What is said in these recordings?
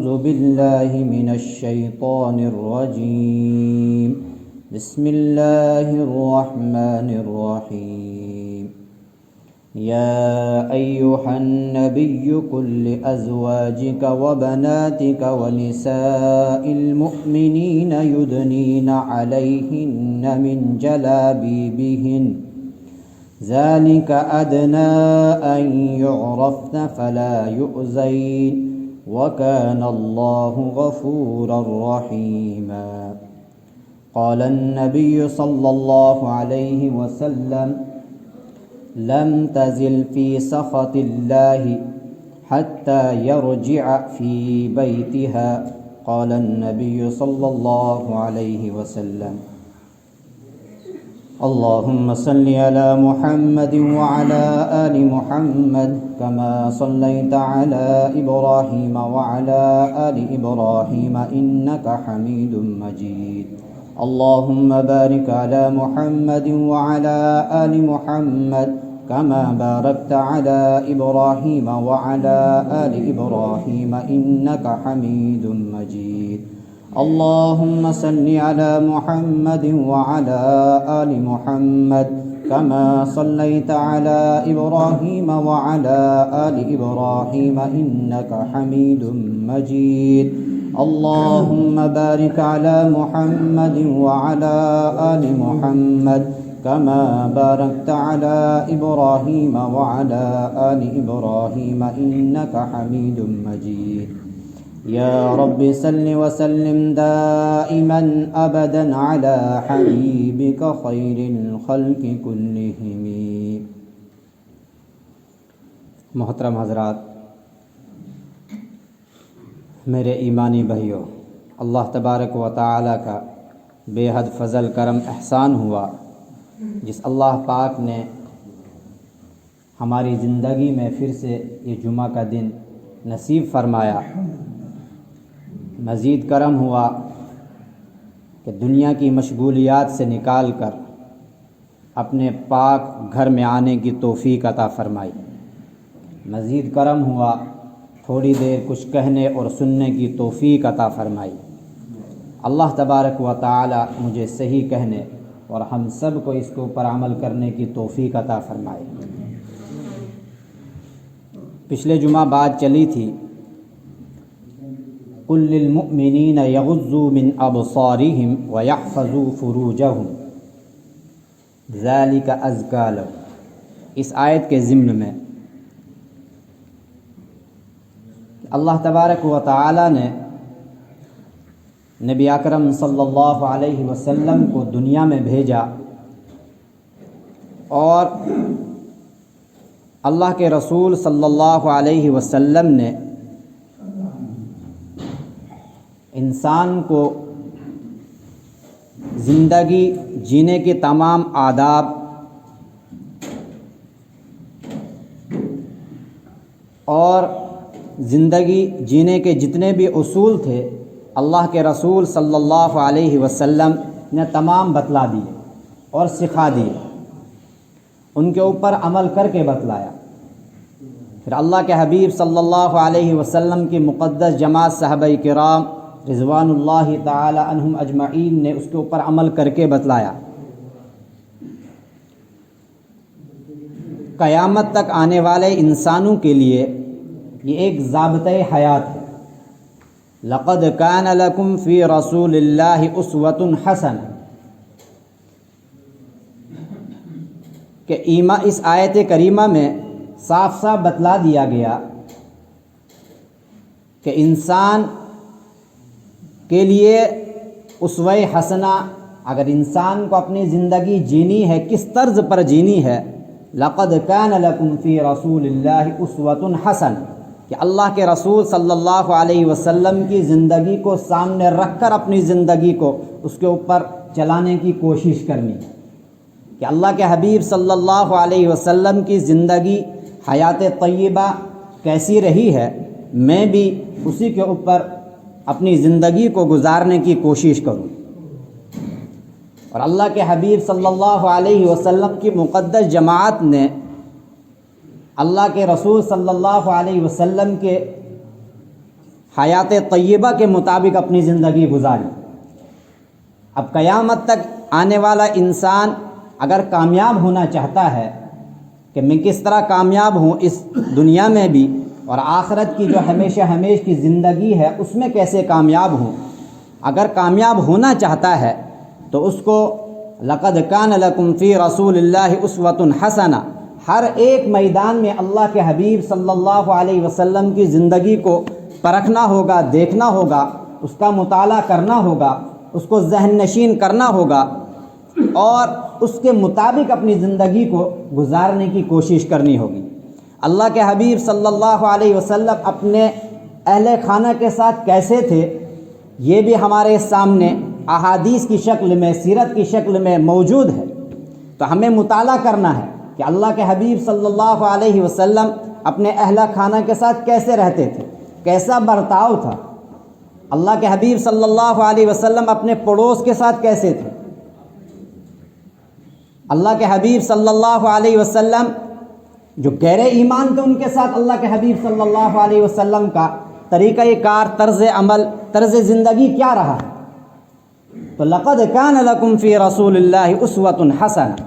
أعوذ بالله من الشيطان الرجيم. بسم الله الرحمن الرحيم. يا أيها النبي قل لأزواجك وبناتك ونساء المؤمنين يدنين عليهن من جلابيبهن ذلك أدنى أن يعرفن فلا يؤذين وكان الله غفورا رحيما. قال النبي صلى الله عليه وسلم لم تزل في سخط الله حتى يرجع في بيتها. قال النبي صلى الله عليه وسلم اللهم صل على محمد وعلى آل محمد كما صليت على إبراهيم وعلى آل إبراهيم إنك حميد مجيد. اللهم بارك على محمد وعلى آل محمد كما باركت على إبراهيم وعلى آل إبراهيم إنك حميد مجيد. اللهم صل على محمد وعلى آل محمد كما صليت على إبراهيم وعلى آل إبراهيم إنك حميد مجيد. اللهم بارك على محمد وعلى آل محمد كما باركت على إبراهيم وعلى آل إبراهيم إنك حميد مجيد. يا رب صل وسلم دائما أبدا على حبيبك خير الخلق كلهم. محترم حضرات، میرے ایمانی بھائیوں، اللہ تبارک و تعالی کا بے حد فضل کرم احسان ہوا جس اللہ پاک نے ہماری زندگی میں پھر سے یہ جمعہ کا دن نصیب فرمایا. مزید کرم ہوا کہ دنیا کی مشغولیات سے نکال کر اپنے پاک گھر میں آنے کی توفیق عطا فرمائی. مزید کرم ہوا تھوڑی دیر کچھ کہنے اور سننے کی توفیق عطا فرمائی. اللہ تبارک و تعالی مجھے صحیح کہنے اور ہم سب کو اس کے اوپر عمل کرنے کی توفیق عطا فرمائے. پچھلے جمعہ بات چلی تھی قل للمؤمنین یغضوا من ابصارہم ویحفظوا فروجہم ذلک ازکی لہم. اس آیت کے ضمن میں اللہ تبارک و تعالی نے نبی اکرم صلی اللہ علیہ وسلم کو دنیا میں بھیجا اور اللہ کے رسول صلی اللہ علیہ وسلم نے انسان کو زندگی جینے کے تمام آداب اور زندگی جینے کے جتنے بھی اصول تھے اللہ کے رسول صلی اللہ علیہ وسلم نے تمام بتلا دیے اور سکھا دیے، ان کے اوپر عمل کر کے بتلایا. پھر اللہ کے حبیب صلی اللہ علیہ وسلم کی مقدس جماعت صحابہ کرام رضوان اللہ تعالی عنہم اجمعین نے اس کے اوپر عمل کر کے بتلایا. قیامت تک آنے والے انسانوں کے لیے یہ ایک ضابطۂ حیات ہے. لقد کان لکم فی رسول اللہ اسوۃ حسنہ، کہ اس آیت کریمہ میں صاف صاف بتلا دیا گیا کہ انسان کے لیے اسوہ حسنہ، اگر انسان کو اپنی زندگی جینی ہے کس طرز پر جینی ہے، لقد کان لکم فی رسول اللہ اسوۃ حسنہ، کہ اللہ کے رسول صلی اللہ علیہ وسلم کی زندگی کو سامنے رکھ کر اپنی زندگی کو اس کے اوپر چلانے کی کوشش کرنی، کہ اللہ کے حبیب صلی اللہ علیہ وسلم کی زندگی حیات طیبہ کیسی رہی ہے، میں بھی اسی کے اوپر اپنی زندگی کو گزارنے کی کوشش کروں. اور اللہ کے حبیب صلی اللہ علیہ وسلم کی مقدس جماعت نے اللہ کے رسول صلی اللہ علیہ وسلم کے حیات طیبہ کے مطابق اپنی زندگی گزاری۔ اب قیامت تک آنے والا انسان اگر کامیاب ہونا چاہتا ہے کہ میں کس طرح کامیاب ہوں اس دنیا میں بھی اور آخرت کی جو ہمیشہ ہمیش کی زندگی ہے اس میں کیسے کامیاب ہوں، اگر کامیاب ہونا چاہتا ہے تو اس کو لقد کان لکم فی رسول اللہ اسوۃ حسنہ، ہر ایک میدان میں اللہ کے حبیب صلی اللہ علیہ وسلم کی زندگی کو پرکھنا ہوگا، دیکھنا ہوگا، اس کا مطالعہ کرنا ہوگا، اس کو ذہن نشین کرنا ہوگا اور اس کے مطابق اپنی زندگی کو گزارنے کی کوشش کرنی ہوگی۔ اللہ کے حبیب صلی اللہ علیہ وسلم اپنے اہل خانہ کے ساتھ کیسے تھے یہ بھی ہمارے سامنے احادیث کی شکل میں، سیرت کی شکل میں موجود ہے۔ تو ہمیں مطالعہ کرنا ہے کہ اللہ کے حبیب صلی اللہ علیہ وسلم اپنے اہل خانہ کے ساتھ کیسے رہتے تھے، کیسا برتاؤ تھا۔ اللہ کے حبیب صلی اللہ علیہ وسلم اپنے پڑوس کے ساتھ کیسے تھے۔ اللہ کے حبیب صلی اللہ علیہ وسلم جو غیر ایمان تھے ان کے ساتھ اللہ کے حبیب صلی اللہ علیہ وسلم کا طریقہ کار، طرز عمل، طرز زندگی کیا رہا ہے۔ تو لقد کان لکم فی رسول اللہ اسوۃ حسنہ،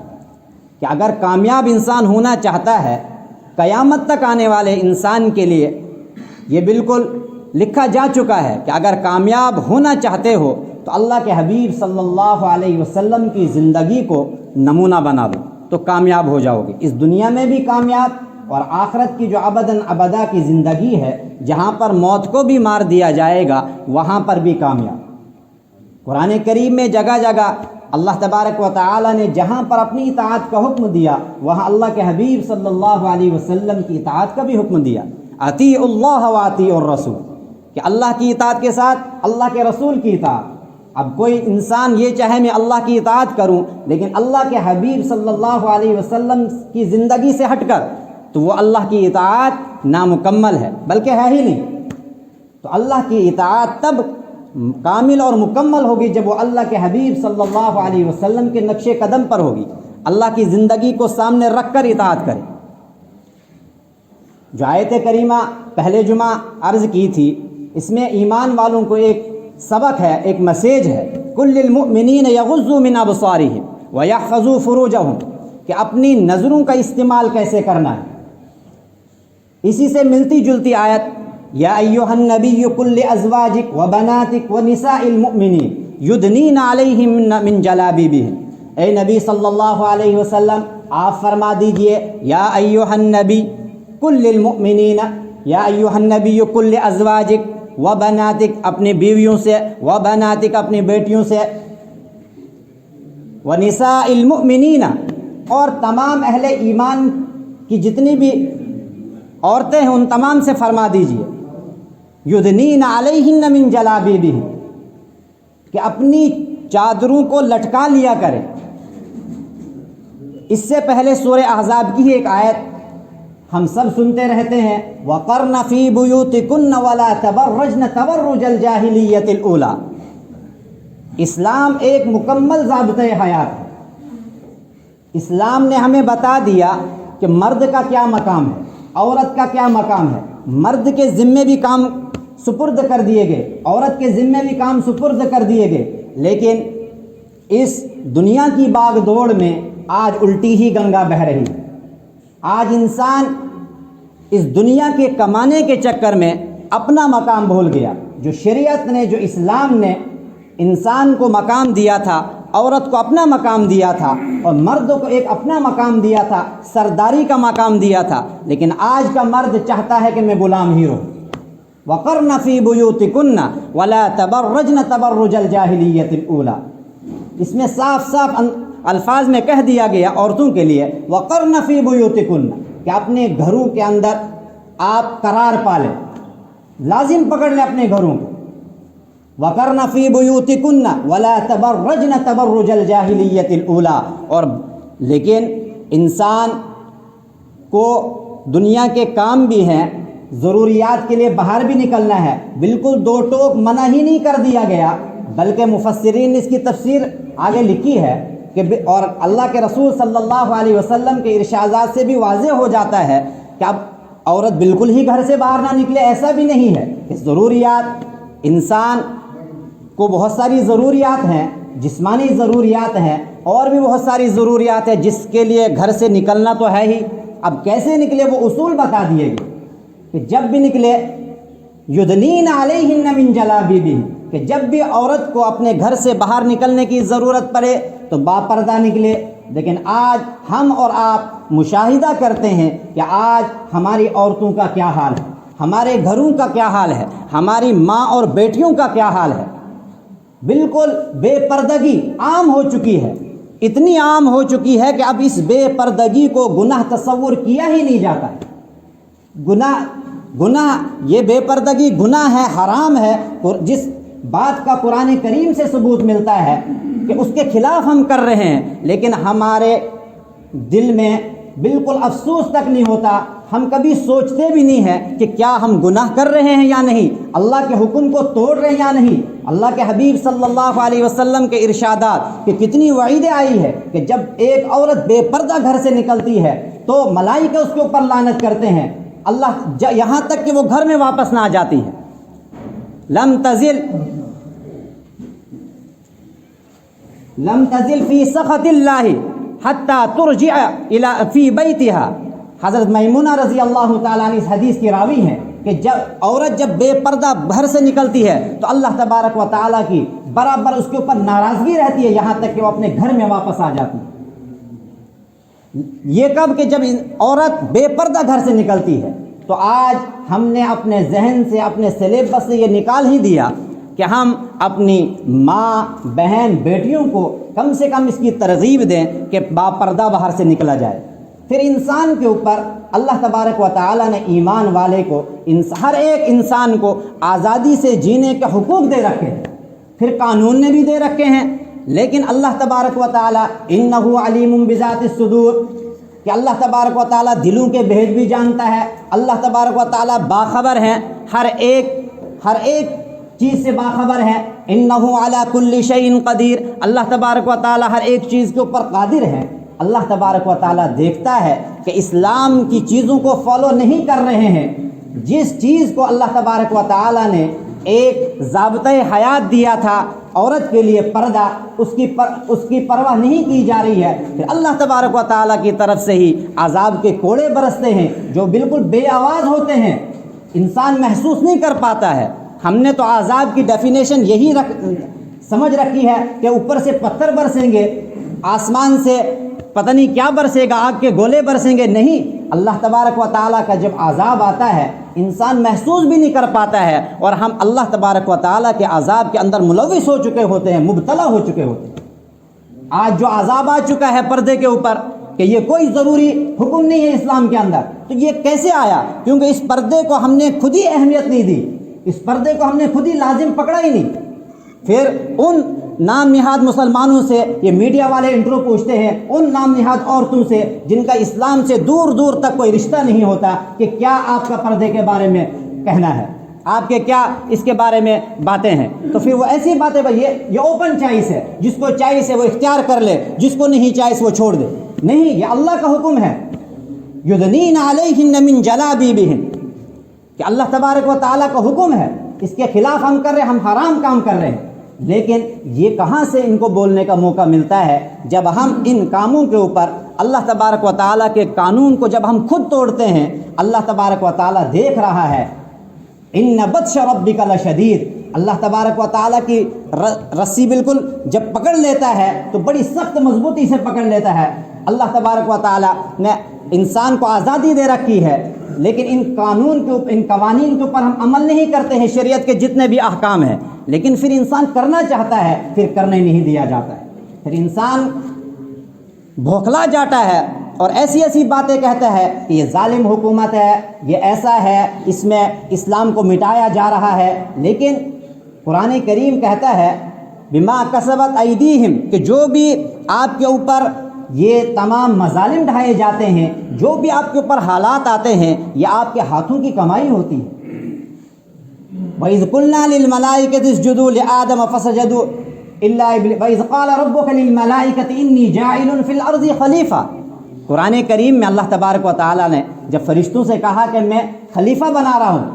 کہ اگر کامیاب انسان ہونا چاہتا ہے قیامت تک آنے والے انسان کے لیے یہ بالکل لکھا جا چکا ہے کہ اگر کامیاب ہونا چاہتے ہو تو اللہ کے حبیب صلی اللہ علیہ وسلم کی زندگی کو نمونہ بنا دو تو کامیاب ہو جاؤ گے، اس دنیا میں بھی کامیاب اور آخرت کی جو ابداً ابدا کی زندگی ہے جہاں پر موت کو بھی مار دیا جائے گا وہاں پر بھی کامیاب۔ قرآن کریم میں جگہ جگہ اللہ تبارک و تعالی نے جہاں پر اپنی اطاعت کا حکم دیا وہاں اللہ کے حبیب صلی اللہ علیہ وسلم کی اطاعت کا بھی حکم دیا، اطیعوا اللہ و اطیعوا الرسول، کہ اللہ کی اطاعت کے ساتھ اللہ کے رسول کی اطاعت۔ اب کوئی انسان یہ چاہے میں اللہ کی اطاعت کروں لیکن اللہ کے حبیب صلی اللہ علیہ وسلم کی زندگی سے ہٹ کر تو وہ اللہ کی اطاعت نامکمل ہے، بلکہ ہے ہی نہیں۔ تو اللہ کی اطاعت تب کامل اور مکمل ہوگی جب وہ اللہ کے حبیب صلی اللہ علیہ وسلم کے نقش قدم پر ہوگی، اللہ کی زندگی کو سامنے رکھ کر اطاعت کرے۔ جو آیت کریمہ پہلے جمعہ عرض کی تھی اس میں ایمان والوں کو ایک سبق ہے، ایک میسیج ہے، کل للمؤمنین یغضوا من ابصارہم ویحفظوا فروجہم، کہ اپنی نظروں کا استعمال کیسے کرنا ہے۔ اسی سے ملتی جلتی آیت یا ایھا النبی قل لازواجک وبناتک ونساء المؤمنین یدنین علیہن من جلابیبہن، اے نبی صلی اللہ علیہ وسلم آپ فرما دیجئے یا ایھا النبی قل للمؤمنین، یا ایھا النبی قل لازواجک وبناتک اپنی بیویوں سے، وبناتک اپنی بیٹیوں سے، ونساء المؤمنین اور تمام اہل ایمان کی جتنی بھی عورتیں ہیں ان تمام سے فرما دیجئے یدنین علیہن من جلابیبہن، کہ اپنی چادروں کو لٹکا لیا کریں۔ اس سے پہلے سورہ احزاب کی ایک آیت ہم سب سنتے رہتے ہیں، وَقَرْنَ فِي بُيُوتِكُنَّ وَلَا تَبَرَّجْنَ تَبَرُّجَ الْجَاهِلِيَّةِ الْأُولَى۔ اسلام ایک مکمل ضابطۂ حیات ہے۔ اسلام نے ہمیں بتا دیا کہ مرد کا کیا مقام ہے، عورت کا کیا مقام ہے۔ مرد کے ذمے بھی کام سپرد کر دیے گئے، عورت کے ذمے بھی کام سپرد کر دیے گئے، لیکن اس دنیا کی باغ دوڑ میں آج الٹی ہی گنگا بہہ رہی ہے۔ آج انسان اس دنیا کے کمانے کے چکر میں اپنا مقام بھول گیا۔ جو شریعت نے، جو اسلام نے انسان کو مقام دیا تھا، عورت کو اپنا مقام دیا تھا اور مرد کو ایک اپنا مقام دیا تھا، سرداری کا مقام دیا تھا، لیکن آج کا مرد چاہتا ہے کہ میں غلام ہی رہوں۔ وَقَرْنَ فِي بُيُوتِكُنَّ وَلَا تَبَرَّجْنَ تَبَرُّجَ الْجَاهِلِيَّةِ الْأُولَى، اس میں صاف صاف الفاظ میں کہہ دیا گیا عورتوں کے لیے وَقَرْنَ فِي بُيُوتِكُنَّ، کہ اپنے گھروں کے اندر آپ قرار پالیں، لازم پکڑ لیں اپنے گھروں کو۔ وَقَرْنَ فِي بُيُوتِكُنَّ وَلَا تَبَرَّجْنَ تَبَرُّجَ الْجَاهِلِيَّةِ الْأُولَى، اور لیکن انسان کو دنیا کے کام بھی ہیں، ضروریات کے لیے باہر بھی نکلنا ہے، بالکل دو ٹوک منع ہی نہیں کر دیا گیا، بلکہ مفسرین نے اس کی تفسیر آگے لکھی ہے کہ اور اللہ کے رسول صلی اللہ علیہ وسلم کے ارشادات سے بھی واضح ہو جاتا ہے کہ اب عورت بالکل ہی گھر سے باہر نہ نکلے، ایسا بھی نہیں ہے کہ ضروریات، انسان کو بہت ساری ضروریات ہیں، جسمانی ضروریات ہیں، اور بھی بہت ساری ضروریات ہیں جس کے لیے گھر سے نکلنا تو ہے ہی۔ اب کیسے نکلے وہ اصول بتا دیے گئے کہ جب بھی نکلے یدنین علیہن من جلابیبہن، کہ جب بھی عورت کو اپنے گھر سے باہر نکلنے کی ضرورت پڑے تو باپردہ نکلے۔ لیکن آج ہم اور آپ مشاہدہ کرتے ہیں کہ آج ہماری عورتوں کا کیا حال ہے، ہمارے گھروں کا کیا حال ہے، ہماری ماں اور بیٹیوں کا کیا حال ہے۔ بالکل بے پردگی عام ہو چکی ہے، اتنی عام ہو چکی ہے کہ اب اس بے پردگی کو گناہ تصور کیا ہی نہیں جاتا ہے۔ گناہ یہ بے پردگی گناہ ہے، حرام ہے۔ جس بات کا قرآن کریم سے ثبوت ملتا ہے کہ اس کے خلاف ہم کر رہے ہیں، لیکن ہمارے دل میں بالکل افسوس تک نہیں ہوتا، ہم کبھی سوچتے بھی نہیں ہیں کہ کیا ہم گناہ کر رہے ہیں یا نہیں، اللہ کے حکم کو توڑ رہے ہیں یا نہیں۔ اللہ کے حبیب صلی اللہ علیہ وسلم کے ارشادات کہ کتنی وعیدیں آئی ہے کہ جب ایک عورت بے پردہ گھر سے نکلتی ہے تو ملائکہ اس کے اوپر لعنت کرتے ہیں، اللہ یہاں تک کہ وہ گھر میں واپس نہ آ جاتی ہے۔ لم تزل فی سخط اللہ حتی ترجع فی بیتہا۔ حضرت میمونہ رضی اللہ تعالیٰ عنہ اس حدیث کی راوی ہیں کہ جب عورت جب بے پردہ گھر سے نکلتی ہے تو اللہ تبارک و تعالیٰ کی برابر اس کے اوپر ناراضگی رہتی ہے، یہاں تک کہ وہ اپنے گھر میں واپس آ جاتی ہے۔ یہ کب کہ جب عورت بے پردہ گھر سے نکلتی ہے۔ تو آج ہم نے اپنے ذہن سے، اپنے سلیبس سے یہ نکال ہی دیا کہ ہم اپنی ماں، بہن، بیٹیوں کو کم سے کم اس کی ترغیب دیں کہ باپردہ باہر سے نکلا جائے۔ پھر انسان کے اوپر اللہ تبارک و تعالیٰ نے ایمان والے کو، ہر ایک انسان کو آزادی سے جینے کے حقوق دے رکھے ہیں، پھر قانون نے بھی دے رکھے ہیں۔ لیکن اللہ تبارک و تعالیٰ انہ علیم بذات الصدور، کہ اللہ تبارک و تعالیٰ دلوں کے بھید بھی جانتا ہے۔ اللہ تبارک و تعالیٰ باخبر ہیں، ہر ایک چیز سے باخبر ہے۔ انہ علی کل شیء قدیر، اللہ تبارک و تعالیٰ ہر ایک چیز کے اوپر قادر ہے۔ اللہ تبارک و تعالیٰ دیکھتا ہے کہ اسلام کی چیزوں کو فالو نہیں کر رہے ہیں۔ جس چیز کو اللہ تبارک و تعالیٰ نے ایک ضابطۂ حیات دیا تھا عورت کے لیے پردہ، اس کی پرواہ نہیں کی جا رہی ہے، پھر اللہ تبارک و تعالیٰ کی طرف سے ہی عذاب کے کوڑے برستے ہیں جو بالکل بے آواز ہوتے ہیں، انسان محسوس نہیں کر پاتا ہے۔ ہم نے تو عذاب کی ڈیفینیشن یہی سمجھ رکھی ہے کہ اوپر سے پتھر برسیں گے، آسمان سے پتہ نہیں کیا برسے گا، آگ کے گولے برسیں گے۔ نہیں، اللہ تبارک و تعالیٰ کا جب عذاب آتا ہے انسان محسوس بھی نہیں کر پاتا ہے، اور ہم اللہ تبارک و تعالیٰ کے عذاب کے اندر ملوث ہو چکے ہوتے ہیں، مبتلا ہو چکے ہوتے ہیں۔ آج جو عذاب آ چکا ہے پردے کے اوپر کہ یہ کوئی ضروری حکم نہیں ہے اسلام کے اندر، تو یہ کیسے آیا؟ کیونکہ اس پردے کو ہم نے خود ہی اہمیت نہیں دی، اس پردے کو ہم نے خود ہی لازم پکڑا ہی نہیں۔ پھر ان نام نہاد مسلمانوں سے یہ میڈیا والے انٹرو پوچھتے ہیں، ان نام نہاد عورتوں سے جن کا اسلام سے دور دور تک کوئی رشتہ نہیں ہوتا، کہ کیا آپ کا پردے کے بارے میں کہنا ہے، آپ کے کیا اس کے بارے میں باتیں ہیں؟ تو پھر وہ ایسی باتیں، یہ اوپن چوائس ہے، جس کو چوائس ہے وہ اختیار کر لے، جس کو نہیں چوائس وہ چھوڑ دے۔ نہیں، یہ اللہ کا حکم ہے، یدنین علیہن من جلابیبہن، کہ اللہ تبارک و تعالیٰ کا حکم ہے، اس کے خلاف ہم کر رہے ہیں، ہم حرام کام کر رہے ہیں۔ لیکن یہ کہاں سے ان کو بولنے کا موقع ملتا ہے؟ جب ہم ان کاموں کے اوپر اللہ تبارک و تعالیٰ کے قانون کو جب ہم خود توڑتے ہیں۔ اللہ تبارک و تعالیٰ دیکھ رہا ہے، ان بطش ربک لشدید، اللہ تبارک و تعالیٰ کی رسی بالکل جب پکڑ لیتا ہے تو بڑی سخت مضبوطی سے پکڑ لیتا ہے۔ اللہ تبارک و تعالیٰ نے انسان کو آزادی دے رکھی ہے، لیکن ان قوانین کے اوپر ہم عمل نہیں کرتے ہیں، شریعت کے جتنے بھی احکام ہیں، لیکن پھر انسان کرنا چاہتا ہے، پھر کرنے نہیں دیا جاتا ہے، پھر انسان بھوکلا جاتا ہے اور ایسی ایسی باتیں کہتا ہے کہ یہ ظالم حکومت ہے، یہ ایسا ہے، اس میں اسلام کو مٹایا جا رہا ہے۔ لیکن قرآن کریم کہتا ہے بما کسبت ایدیہم، کہ جو بھی آپ کے اوپر یہ تمام مظالم ڈھائے جاتے ہیں، جو بھی آپ کے اوپر حالات آتے ہیں، یہ آپ کے ہاتھوں کی کمائی ہوتی ہے۔ وَإِذْ قُلْنَا لِلْمَلَائِكَةِ اسْجُدُوا لِآدَمَ فَسَجَدُوا إِلَّا إِبْلِيسَ وَإِذْ قَالَ رَبُّكَ لِلْمَلَائِكَةِ إِنِّي جَاعِلٌ فِي الْأَرْضِ خَلِيفَةً۔ قرآن کریم میں اللہ تبارک و تعالیٰ نے جب فرشتوں سے کہا کہ میں خلیفہ بنا رہا ہوں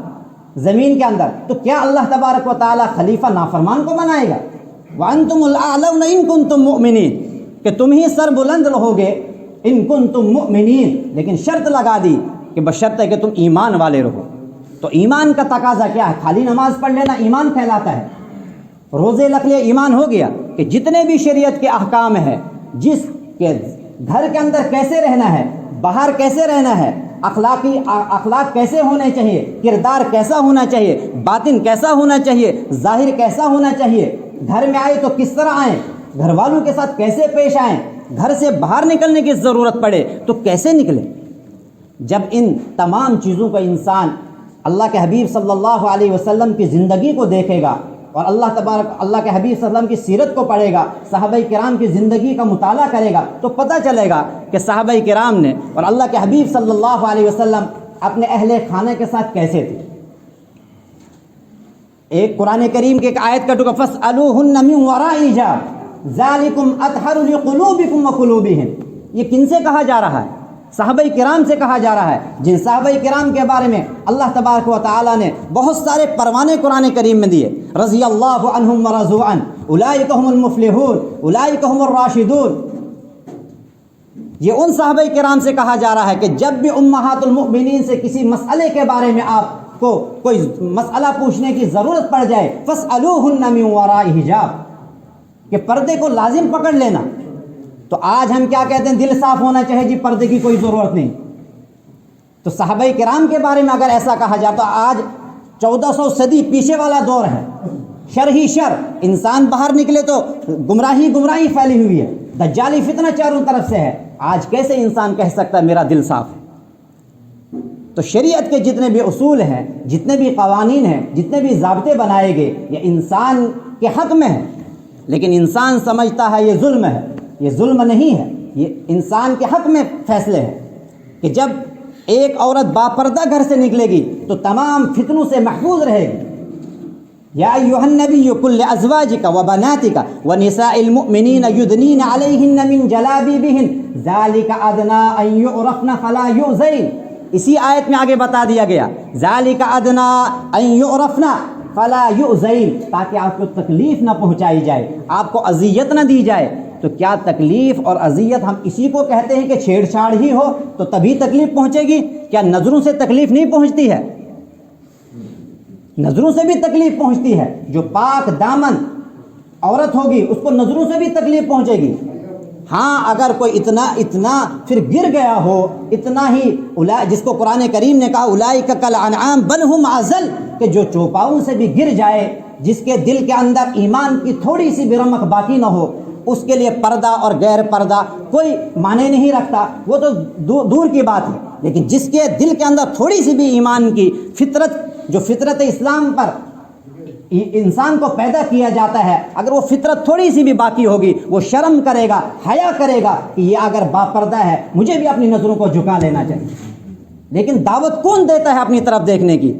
زمین کے اندر، تو کیا اللہ تبارک و تعالیٰ خلیفہ نافرمان کو بنائے گا؟ وَأَنْتُمُ الْأَعْلَوْنَ إِن كُنتُم مُؤْمِنِينَ، کہ تم ہی سر بلند رہو گے ان کنتم مؤمنین، لیکن شرط لگا دی کہ بشرط کہ تم ایمان والے رہو۔ تو ایمان کا تقاضا کیا ہے؟ خالی نماز پڑھ لینا ایمان کہلاتا ہے؟ روزے رکھ لے ایمان ہو گیا؟ کہ جتنے بھی شریعت کے احکام ہیں، جس کے گھر کے اندر کیسے رہنا ہے، باہر کیسے رہنا ہے، اخلاق کیسے ہونے چاہیے، کردار کیسا ہونا چاہیے، باطن کیسا ہونا چاہیے، ظاہر کیسا ہونا چاہیے، گھر میں آئے تو کس طرح آئیں، گھر والوں کے ساتھ کیسے پیش آئیں، گھر سے باہر نکلنے کی ضرورت پڑے تو کیسے نکلے۔ جب ان تمام چیزوں کا انسان اللہ کے حبیب صلی اللہ علیہ وسلم کی زندگی کو دیکھے گا اور اللہ کے حبیب صلی اللہ علیہ وسلم کی سیرت کو پڑھے گا، صحابہ کرام کی زندگی کا مطالعہ کرے گا، تو پتہ چلے گا کہ صحابہ کرام نے اور اللہ کے حبیب صلی اللہ علیہ وسلم اپنے اہل خانہ کے ساتھ کیسے تھے۔ ایک قرآن کریم کی ایک آیت کا ٹکڑا فَاسْأَلُوهُنَّ مِنْ وَرَاءِ حِجَابٍ ذَلِكُمْ أَطْهَرُ لِقُلُوبِكُمْ وَقُلُوبِهِمْ، یہ کن سے کہا جا رہا ہے؟ صحابہ کرام سے کہا جا رہا ہے، جن صحابہ کرام کے بارے میں اللہ تبارک و تعالیٰ نے بہت سارے پروانے قرآن کریم میں دیے، رضی اللہ عنہم ورضوا عنہ، اولئک هم المفلحون، اولئک هم الراشدون۔ یہ ان صحابہ کرام سے کہا جا رہا ہے کہ جب بھی امہات المؤمنین سے کسی مسئلے کے بارے میں آپ کو کوئی مسئلہ پوچھنے کی ضرورت پڑ جائے، فَاسْأَلُوهُنَّ مِنْ وَرَاءِ حِجَابٍ، کہ پردے کو لازم پکڑ لینا۔ تو آج ہم کیا کہتے ہیں؟ دل صاف ہونا چاہیے جی، پردے کی کوئی ضرورت نہیں۔ تو صحابہ کرام کے بارے میں اگر ایسا کہا جاتا، آج 1400 صدی پیچھے والا دور ہے، شر ہی شر، انسان باہر نکلے تو گمراہی پھیلی ہوئی ہے، دجالی فتنہ چاروں طرف سے ہے۔ آج کیسے انسان کہہ سکتا ہے میرا دل صاف ہے؟ تو شریعت کے جتنے بھی اصول ہیں، جتنے بھی قوانین ہیں، جتنے بھی ضابطے بنائے گئے، یہ انسان کے حق میں ہے، لیکن انسان سمجھتا ہے یہ ظلم ہے۔ یہ ظلم نہیں ہے، یہ انسان کے حق میں فیصلے ہیں کہ جب ایک عورت باپردہ گھر سے نکلے گی تو تمام فتنوں سے محفوظ رہے گی۔ یا ایھا النبی قل لازواجک وبناتک ونساء المؤمنین یدنین علیہن من جلابیبہن ذلک ادنی ان یعرفن فلا یؤذین۔ اسی آیت میں آگے بتا دیا گیا ذالک ادنی ان یعرفن فلا یؤذین، تاکہ آپ کو تکلیف نہ پہنچائی جائے، آپ کو اذیت نہ دی جائے۔ تو کیا تکلیف اور اذیت ہم اسی کو کہتے ہیں کہ چھیڑ چھاڑ ہی ہو تو تبھی تکلیف پہنچے گی؟ کیا نظروں سے تکلیف نہیں پہنچتی ہے؟ نظروں سے بھی تکلیف پہنچتی ہے۔ جو پاک دامن عورت ہوگی اس کو نظروں سے بھی تکلیف پہنچے گی۔ ہاں اگر کوئی اتنا پھر گر گیا ہو، اتنا ہی جس کو قرآن کریم نے کہا اولئک کالانعام بل ہم اضل، کہ جو چوپاؤں سے بھی گر جائے، جس کے دل کے اندر ایمان کی تھوڑی سی بھی رمق باقی نہ ہو، اس کے لیے پردہ اور غیر پردہ کوئی معنی نہیں رکھتا، وہ تو دور کی بات ہے۔ لیکن جس کے دل کے اندر تھوڑی سی بھی ایمان کی فطرت، جو فطرت اسلام پر انسان کو پیدا کیا جاتا ہے، اگر وہ فطرت تھوڑی سی بھی باقی ہوگی، وہ شرم کرے گا، حیا کرے گا کہ یہ اگر باپردہ ہے مجھے بھی اپنی نظروں کو جھکا لینا چاہیے۔ لیکن دعوت کون دیتا ہے اپنی طرف دیکھنے کی؟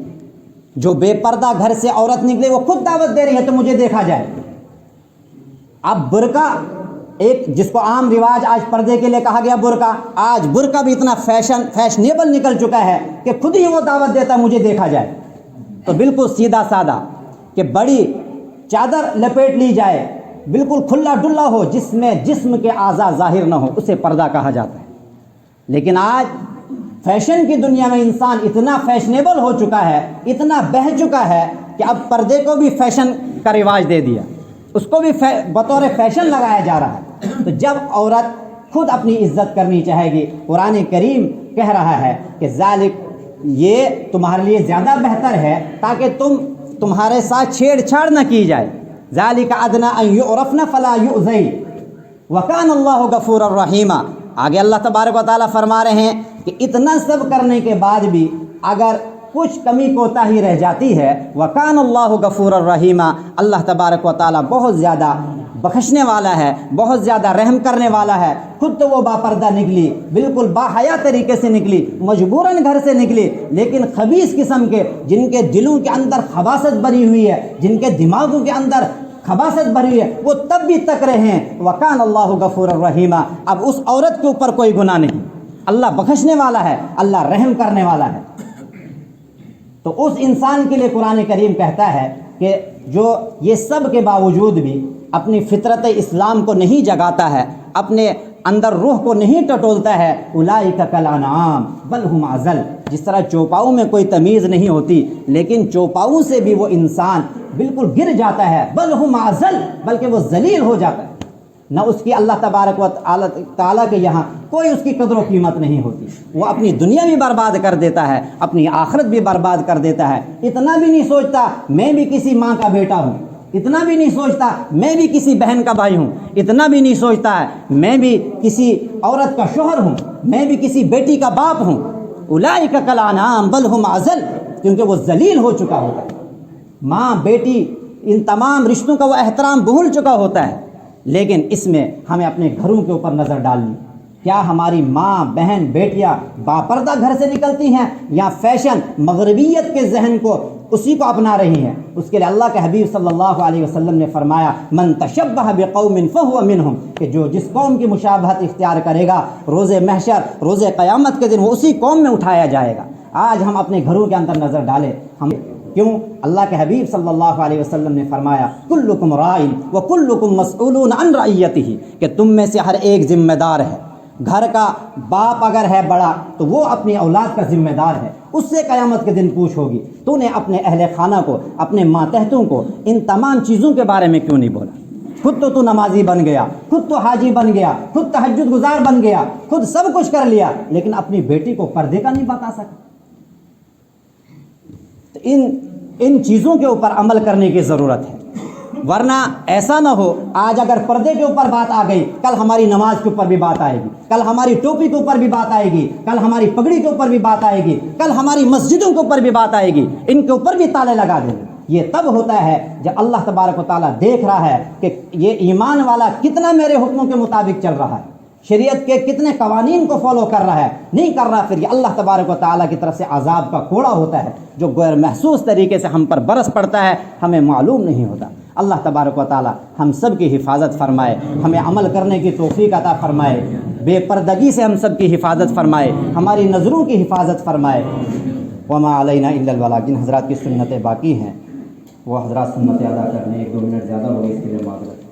جو بے پردہ گھر سے عورت نکلے وہ خود دعوت دے رہی ہے تو مجھے دیکھا جائے۔ اب برقع، ایک جس کو عام رواج آج پردے کے لیے کہا گیا برقع، آج برقع بھی اتنا فیشنیبل نکل چکا ہے کہ خود ہی وہ دعوت دیتا ہے مجھے دیکھا جائے۔ تو بالکل سیدھا سادہ کہ بڑی چادر لپیٹ لی جائے، بالکل کھلا ڈلا ہو، جس میں جسم کے اعضاء ظاہر نہ ہو، اسے پردہ کہا جاتا ہے۔ لیکن آج فیشن کی دنیا میں انسان اتنا فیشنیبل ہو چکا ہے، اتنا بہہ چکا ہے کہ اب پردے کو بھی فیشن کا رواج دے دیا، اس کو بھی بطور فیشن لگایا جا رہا ہے۔ تو جب عورت خود اپنی عزت کرنی چاہے گی، قرآن کریم کہہ رہا ہے کہ ذالک، یہ تمہارے لیے زیادہ بہتر ہے تاکہ تمہارے ساتھ چھیڑ چھاڑ نہ کی جائے۔ ذالک ادنی ان یعرفن فلا یؤذین وکان اللہ غفورا رحیما۔ آگے اللہ تبارک و تعالیٰ فرما رہے ہیں کہ اتنا سب کرنے کے بعد بھی اگر کچھ کمی کوتاہی رہ جاتی ہے، وَكَانَ اللَّهُ غَفُورًا رَحِيمًا، اللہ تبارک و تعالیٰ بہت زیادہ بخشنے والا ہے، بہت زیادہ رحم کرنے والا ہے۔ خود تو وہ باپردہ نکلی، بالکل باحیا طریقے سے نکلی، مجبوراً گھر سے نکلی، لیکن خبیث قسم کے، جن کے دلوں کے اندر خباثت بھری ہوئی ہے، جن کے دماغوں کے اندر خباثت بھری ہوئی ہے، وہ تب بھی تک رہے ہیں۔ وَكَانَ اللَّهُ غَفُورًا رَحِيمًا، اب اس عورت کے اوپر کوئی گناہ نہیں، اللہ بخشنے والا ہے، اللہ رحم کرنے والا ہے۔ تو اس انسان کے لیے قرآن کریم کہتا ہے کہ جو یہ سب کے باوجود بھی اپنی فطرت اسلام کو نہیں جگاتا ہے، اپنے اندر روح کو نہیں ٹٹولتا ہے، اولئک کالانعام بل ہم اضل، جس طرح چوپاؤں میں کوئی تمیز نہیں ہوتی لیکن چوپاؤں سے بھی وہ انسان بالکل گر جاتا ہے، بل ہم اضل، بلکہ وہ ذلیل ہو جاتا ہے، نہ اس کی اللہ تبارک و تعالیٰ کے یہاں کوئی اس کی قدر و قیمت نہیں ہوتی۔ وہ اپنی دنیا بھی برباد کر دیتا ہے، اپنی آخرت بھی برباد کر دیتا ہے، اتنا بھی نہیں سوچتا میں بھی کسی ماں کا بیٹا ہوں، اتنا بھی نہیں سوچتا میں بھی کسی بہن کا بھائی ہوں، اتنا بھی نہیں سوچتا ہے میں بھی کسی عورت کا شوہر ہوں، میں بھی کسی بیٹی کا باپ ہوں۔ اولئک کالانعام بل ہم اضل، کیونکہ وہ ذلیل ہو چکا ہوتا ہے، ماں بیٹی ان تمام رشتوں کا وہ احترام بھول چکا ہوتا ہے۔ لیکن اس میں ہمیں اپنے گھروں کے اوپر نظر ڈالنی، کیا ہماری ماں بہن بیٹیاں باپردہ گھر سے نکلتی ہیں یا فیشن مغربیت کے ذہن کو اسی کو اپنا رہی ہیں؟ اس کے لیے اللہ کے حبیب صلی اللہ علیہ وسلم نے فرمایا من تشبہ بقوم فہو منہم، کہ جو جس قوم کی مشابہت اختیار کرے گا روز محشر روز قیامت کے دن وہ اسی قوم میں اٹھایا جائے گا۔ آج ہم اپنے گھروں کے اندر نظر ڈالیں، ہم کیوں؟ اللہ کے حبیب صلی اللہ علیہ وسلم نے فرمایا کلکم راعٍ وکلکم مسئولون عن رعیتہ، کہ تم میں سے ہر ایک ذمہ دار ہے۔ گھر کا باپ اگر ہے بڑا تو وہ اپنی اولاد کا ذمہ دار ہے، اس سے قیامت کے دن پوچھ ہوگی تو نے اپنے اہل خانہ کو، اپنے ماتحتوں کو ان تمام چیزوں کے بارے میں کیوں نہیں بولا؟ خود تو نمازی بن گیا، خود تو حاجی بن گیا، خود تہجد گزار بن گیا، خود سب کچھ کر لیا، لیکن اپنی بیٹی کو پردے کا نہیں بتا سکا۔ تو ان چیزوں کے اوپر عمل کرنے کی ضرورت ہے، ورنہ ایسا نہ ہو آج اگر پردے کے اوپر بات آ گئی کل ہماری نماز کے اوپر بھی بات آئے گی، کل ہماری ٹوپی کے اوپر بھی بات آئے گی، کل ہماری پگڑی کے اوپر بھی بات آئے گی، کل ہماری مسجدوں کے اوپر بھی بات آئے گی، ان کے اوپر بھی تالے لگا دیں گے۔ یہ تب ہوتا ہے جب اللہ تبارک و تعالیٰ دیکھ رہا ہے کہ یہ ایمان والا کتنا میرے حکموں کے مطابق چل رہا ہے، شریعت کے کتنے قوانین کو فالو کر رہا ہے، نہیں کر رہا، پھر یہ اللہ تبارک و تعالیٰ کی طرف سے عذاب کا کوڑا ہوتا ہے جو غیر محسوس طریقے سے ہم پر برس پڑتا ہے، ہمیں معلوم نہیں ہوتا۔ اللہ تبارک و تعالیٰ ہم سب کی حفاظت فرمائے، ہمیں عمل کرنے کی توفیق عطا فرمائے، بے پردگی سے ہم سب کی حفاظت فرمائے، ہماری نظروں کی حفاظت فرمائے۔ وما علینا الا البلاغ، جن حضرات کی سنتیں باقی ہیں وہ حضرات سنتیں ادا کرنے، 1-2 منٹ زیادہ ہو گئے، اس کے لیے معذرت۔